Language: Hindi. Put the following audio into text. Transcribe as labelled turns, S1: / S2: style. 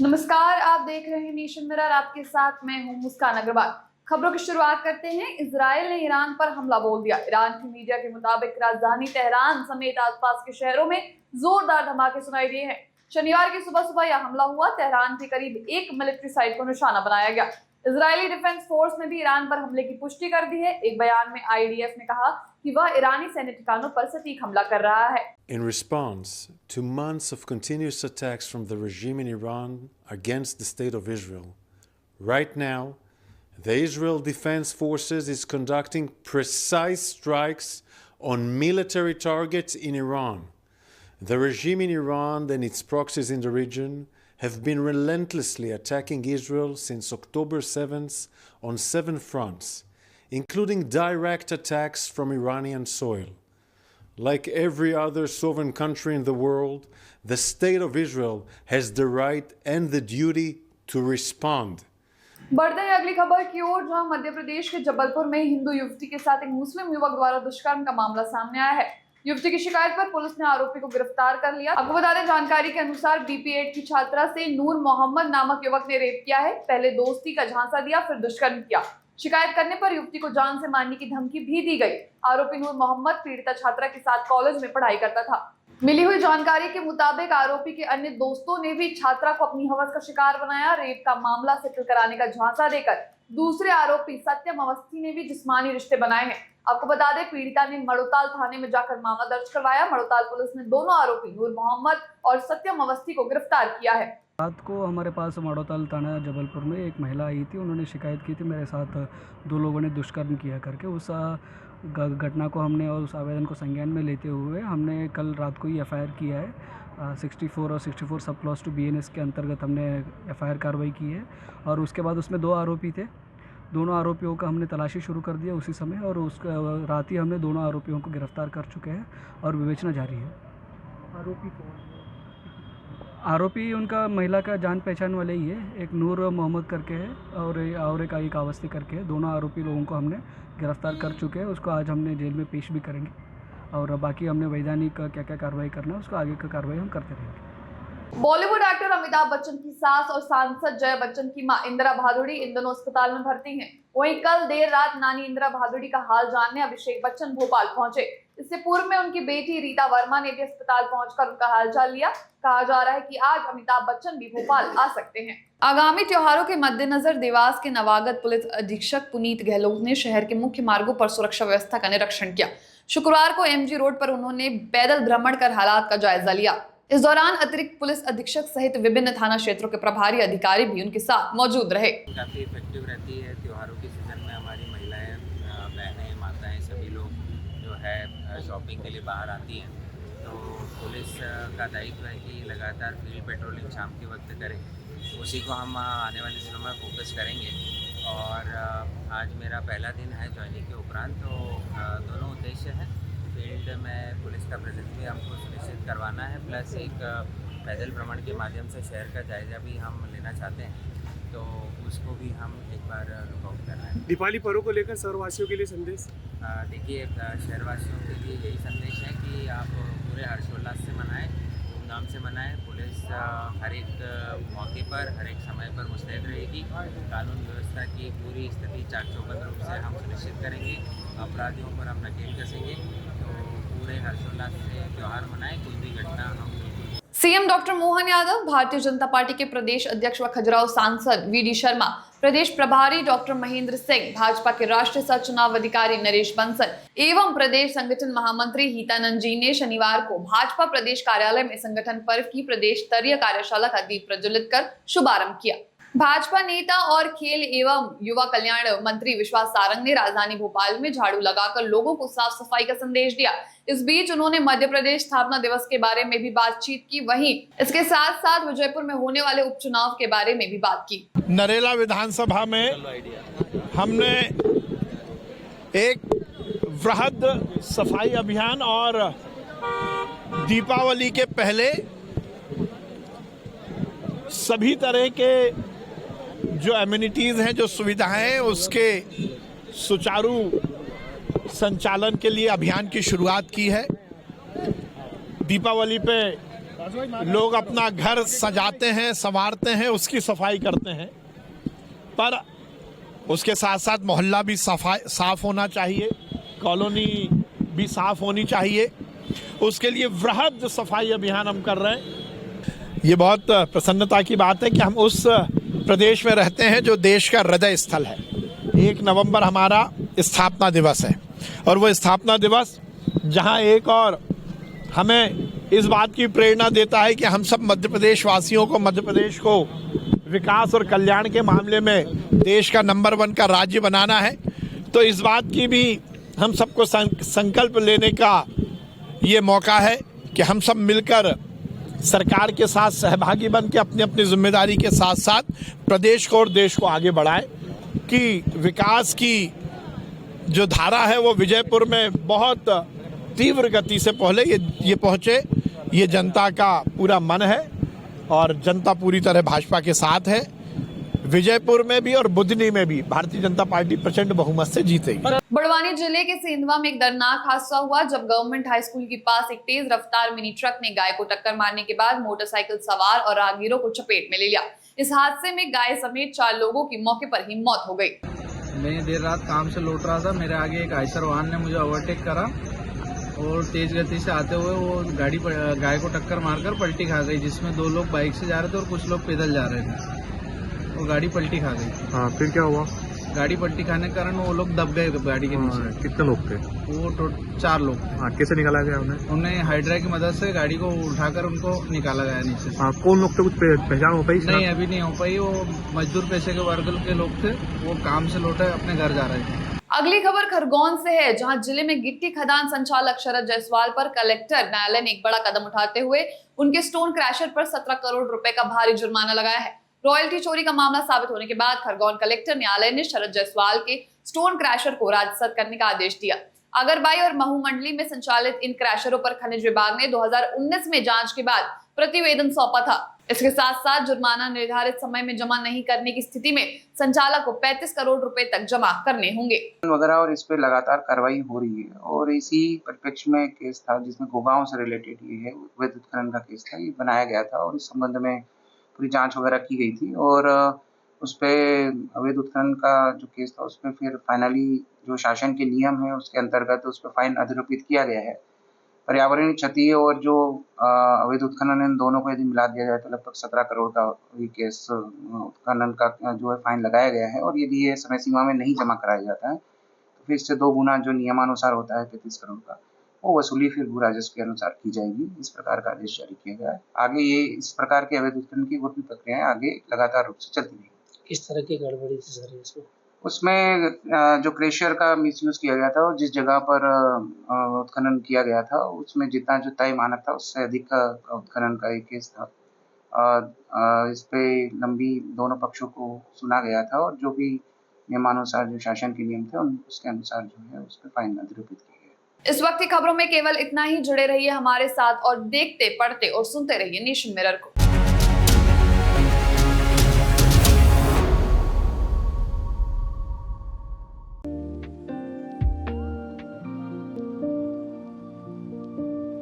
S1: नमस्कार, आप देख रहे हैं नेशन मिरर। आपके साथ मैं हूं मुस्कान अग्रवाल। खबरों की शुरुआत करते हैं। इजराइल ने ईरान पर हमला बोल दिया। ईरान की मीडिया के मुताबिक राजधानी तेहरान समेत आसपास के शहरों में जोरदार धमाके सुनाई दिए हैं। शनिवार की सुबह सुबह यह हमला हुआ। तेहरान के करीब एक मिलिट्री साइट को निशाना बनाया गया। इजरायली डिफेंस फोर्स ने भी ईरान पर हमले की पुष्टि कर दी है। एक बयान में आईडीएफ ने कहा कि वह ईरानी सैन्य ठिकानों पर सटीक हमला कर रहा है।
S2: In response to months of continuous attacks from the regime in Iran against the state of Israel, right now, the Israel Defense Forces is conducting precise strikes on military targets in Iran. The regime in Iran and its proxies in the region have been relentlessly attacking Israel since October 7th on 7 fronts, including direct attacks from Iranian soil. Like every other sovereign country in the world, the state of Israel has the right and the duty to respond.
S1: बढ़ते हैं अगली खबर की ओर, जहां मध्य प्रदेश के जबलपुर में हिंदू युवती के साथ एक मुस्लिम युवक द्वारा दुष्कर्म का मामला सामने आया है। युवती की शिकायत पर पुलिस ने आरोपी को गिरफ्तार कर लिया। आपको बता दें, जानकारी के अनुसार बीपी8 की छात्रा से नूर मोहम्मद नामक युवक ने रेप किया है। पहले दोस्ती का झांसा दिया, फिर दुष्कर्म किया। शिकायत करने पर युवती को जान से मारने की धमकी भी दी गई। आरोपी नूर मोहम्मद पीड़िता छात्रा के साथ कॉलेज में पढ़ाई करता था। मिली हुई जानकारी के मुताबिक आरोपी के अन्य दोस्तों ने भी छात्रा को अपनी हवस का शिकार बनाया। रेप का मामला सेटल कराने का झांसा देकर दूसरे आरोपी सत्यम अवस्थी ने भी जिस्मानी रिश्ते बनाए हैं। आपको बता दें, पीड़िता ने मड़ोताल थाने में जाकर मामला दर्ज करवाया। मड़ोताल पुलिस ने दोनों आरोपी नूर मोहम्मद और सत्यम अवस्थी को गिरफ्तार किया है।
S3: रात को हमारे पास मड़ोताल थाना जबलपुर में एक महिला आई थी। उन्होंने शिकायत की थी मेरे साथ 2 लोगों ने दुष्कर्म किया करके। उस घटना को हमने और उस आवेदन को संज्ञान में लेते हुए हमने कल रात को ही एफआईआर किया है। 64 और 64 सब क्लॉज 2 बीएनएस के अंतर्गत हमने एफआईआर कार्रवाई की है। और उसके बाद उसमें 2 आरोपी थे। दोनों आरोपियों का हमने तलाशी शुरू कर दिया उसी समय, और उसका रात ही हमने दोनों आरोपियों को गिरफ्तार कर चुके हैं और विवेचना जारी है।
S4: आरोपी कौन?
S3: आरोपी उनका महिला का जान पहचान वाले ही है। एक नूर मोहम्मद करके है और एक अवस्थी करके है। दोनों आरोपी लोगों को हमने गिरफ्तार कर चुके हैं। उसको आज हमने जेल में पेश भी करेंगे, और बाकी हमने वैधानिक क्या क्या कार्रवाई करना है उसको आगे का कार्रवाई हम करते रहेंगे।
S1: बॉलीवुड एक्टर अमिताभ बच्चन की सास और सांसद जया बच्चन की मां इंदिरा भादुड़ी इन दोनों अस्पताल में भर्ती हैं। वहीं कल देर रात नानी इंदिरा भादुड़ी का हाल जानने अभिषेक बच्चन भोपाल पहुंचे। इससे पूर्व में उनकी बेटी रीता वर्मा ने भी अस्पताल पहुंचकर उनका हालचाल लिया। कहा जा रहा है कि आज अमिताभ बच्चन भी भोपाल आ सकते हैं। आगामी त्योहारों के मद्देनजर देवास के नवागत पुलिस अधीक्षक पुनीत गहलोत ने शहर के मुख्य मार्गों पर सुरक्षा व्यवस्था का निरीक्षण किया। शुक्रवार को एमजी रोड पर उन्होंने पैदल भ्रमण कर हालात का जायजा लिया। इस दौरान अतिरिक्त पुलिस अधीक्षक सहित विभिन्न थाना क्षेत्रों के प्रभारी अधिकारी भी उनके साथ मौजूद रहे।
S5: काफ़ी इफेक्टिव रहती है। त्योहारों के सीज़न में हमारी महिलाएं, बहनें, माताएं सभी लोग जो है शॉपिंग के लिए बाहर आती हैं। तो पुलिस का दायित्व है कि लगातार फील्ड पेट्रोलिंग शाम के वक्त करें। उसी को हम आने वाले दिनों में फोकस करेंगे। और आज मेरा पहला दिन है ज्वाइनिंग के उपरांत, तो दोनों उद्देश्य हैं। फील्ड में पुलिस का प्रेजेंस भी हमको सुनिश्चित करवाना है, प्लस एक पैदल भ्रमण के माध्यम से शहर का जायजा भी हम लेना चाहते हैं। तो उसको भी हम एक बार लुकआउट कर रहे हैं।
S4: दीपावली पर्व को लेकर शहरवासियों के लिए संदेश?
S5: देखिए, शहरवासियों के लिए यही संदेश है कि आप पूरे हर्षोल्लास से मनाएं, धूमधाम से मनाएं। पुलिस हर एक मौके पर, हर एक समय पर मुस्तैद रहेगी। कानून व्यवस्था की पूरी स्थिति चाक चौबंद रूप से हम सुनिश्चित करेंगे। अपराधियों पर हम नकेल कसेंगे। तो पूरे हर्षोल्लास से त्यौहार मनाएं। कोई भी घटना हम
S1: CM doctor Mohan Yadav, Bharatiya Janata party के प्रदेश अध्यक्ष व खजुराहो सांसद वीडी शर्मा, प्रदेश प्रभारी डॉक्टर महेंद्र सिंह, भाजपा के राष्ट्रीय सह चुनाव अधिकारी नरेश बंसल एवं प्रदेश संगठन महामंत्री हितानंद जी ने शनिवार को भाजपा प्रदेश कार्यालय में संगठन पर्व की प्रदेश स्तरीय कार्यशाला का दीप प्रज्वलित कर शुभारंभ किया। भाजपा नेता और खेल एवं युवा कल्याण मंत्री विश्वास सारंग ने राजधानी भोपाल में झाड़ू लगाकर लोगों को साफ सफाई का संदेश दिया। इस बीच उन्होंने मध्य प्रदेश स्थापना दिवस के बारे में भी बातचीत की। वहीं इसके साथ साथ विजयपुर में होने वाले उपचुनाव के बारे में भी बात की।
S6: नरेला विधानसभा में हमने एक वृहद सफाई अभियान और दीपावली के पहले सभी तरह के जो एमिनिटीज़ हैं, जो सुविधाएं हैं, उसके सुचारू संचालन के लिए अभियान की शुरुआत की है। दीपावली पे लोग अपना घर सजाते हैं, संवारते हैं, उसकी सफाई करते हैं, पर उसके साथ साथ मोहल्ला भी साफ होना चाहिए, कॉलोनी भी साफ होनी चाहिए। उसके लिए वृहद सफाई अभियान हम कर रहे हैं। ये बहुत प्रसन्नता की बात है कि हम उस प्रदेश में रहते हैं जो देश का हृदय स्थल है। 1 नवंबर हमारा स्थापना दिवस है और वो स्थापना दिवस जहां एक और हमें इस बात की प्रेरणा देता है कि हम सब मध्य प्रदेश वासियों को, मध्य प्रदेश को विकास और कल्याण के मामले में देश का नंबर 1 का राज्य बनाना है। तो इस बात की भी हम सबको संकल्प लेने का ये मौका है कि हम सब मिलकर सरकार के साथ सहभागी बन के अपनी अपनी जिम्मेदारी के साथ साथ प्रदेश को और देश को आगे बढ़ाएं कि विकास की जो धारा है वो विजयपुर में बहुत तीव्र गति से पहले ये पहुंचे। ये जनता का पूरा मन है और जनता पूरी तरह भाजपा के साथ है। विजयपुर में भी और बुधनी में भी भारतीय जनता पार्टी प्रचंड बहुमत से जीतेगी।
S1: बड़वानी जिले के सेंधवा में एक दर्दनाक हादसा हुआ जब गवर्नमेंट हाई स्कूल के पास एक तेज रफ्तार मिनी ट्रक ने गाय को टक्कर मारने के बाद मोटरसाइकिल सवार और राहगीरों को चपेट में ले लिया। इस हादसे में गाय समेत 4 लोगों की मौके पर ही मौत हो गई।
S7: मैं देर रात काम से लौट रहा था, मेरे आगे एक आयशर वाहन ने मुझे ओवरटेक करा और तेज गति से आते हुए वो गाय को टक्कर मारकर पलटी खा गई, जिसमें 2 लोग बाइक से जा रहे थे और कुछ लोग पैदल जा रहे थे। वो गाड़ी पलटी खा गई।
S4: हाँ, फिर क्या हुआ?
S7: गाड़ी पलटी खाने के कारण वो लोग दब गए गाड़ी के नीचे।
S4: कितने लोग थे?
S7: वो 4 लोग थे।
S4: हाँ, कैसे निकाला गया
S7: उन्हें हाइड्रा की मदद से गाड़ी को उठाकर उनको निकाला गया नीचे से।
S4: हाँ, कौन लोग थे? कुछ पहचान हो पाई?
S7: नहीं, अभी नहीं हो पाई। वो मजदूर पेशे के वर्ग के लोग थे, वो काम से लौटे अपने घर जा रहे थे।
S1: अगली खबर खरगोन से है, जहां जिले में गिट्टी खदान संचालक शरद जायसवाल पर कलेक्टर न्यायालय ने एक बड़ा कदम उठाते हुए उनके स्टोन क्रैशर पर 17 करोड़ रुपए का भारी जुर्माना लगाया है। रॉयल्टी चोरी का मामला साबित होने के बाद खरगोन कलेक्टर न्यायालय ने शरद जायसवाल के स्टोन क्रैशर को राजसात करने का आदेश दिया। अगरबाई और महू मंडली में संचालित इन क्रैशरों पर खनिज विभाग ने 2019 में जांच के बाद प्रतिवेदन सौंपा था। इसके साथ साथ जुर्माना निर्धारित समय में जमा नहीं करने की स्थिति में संचालक को 35 करोड़ रुपए तक जमा करने होंगे
S8: वगैरह, और इस पे लगातार कार्रवाई हो रही है। और इसी परिप्रेक्ष्य में केस था जिसमें गोगांव से रिलेटेड ये है अवैध उत्खनन का केस था, ये बनाया गया था और इस संबंध में पूरी जांच वगैरह की गई थी। और उस पे अवैध उत्खनन का जो केस था उसमें फिर फाइनली जो शासन के नियम है उसके अंतर्गत उस पर फाइन अधिरोपित किया गया है। पर्यावरणीय क्षति और जो अवैध उत्खनन इन दोनों को यदि मिला दिया जाए तो लगभग 17 करोड़ का ये केस उत्खनन का जो है फाइन लगाया गया है। और यदि ये समय सीमा में नहीं जमा कराया जाता है तो फिर इससे 2 गुना जो नियमानुसार होता है 35 करोड़ का, वो वसूली फिर भू राजस्व के अनुसार की जाएगी। इस प्रकार का आदेश जारी किया गया है। आगे ये इस प्रकार के अवैध उत्खनन की और भी प्रक्रियाएं आगे लगातार रूप से चलती रहेंगी।
S9: किस तरह की गड़बड़ी थी सर इसमें?
S8: उसमें जो क्रेशर का मिसयूज किया गया था और जिस जगह पर उत्खनन किया गया था उसमें जितना जो तय मानक था उससे अधिक का उत्खनन का एक केस था। इस पे लंबी दोनों पक्षों को सुना गया था और जो भी नियमानुसार जो शासन के नियम थे उसके अनुसार जो है उस पर फाइन अधिरोपित किया गया।
S1: इस वक्त की खबरों में केवल इतना ही। जुड़े रहिए हमारे साथ और देखते, पढ़ते और सुनते रहिए नेशन मिरर को।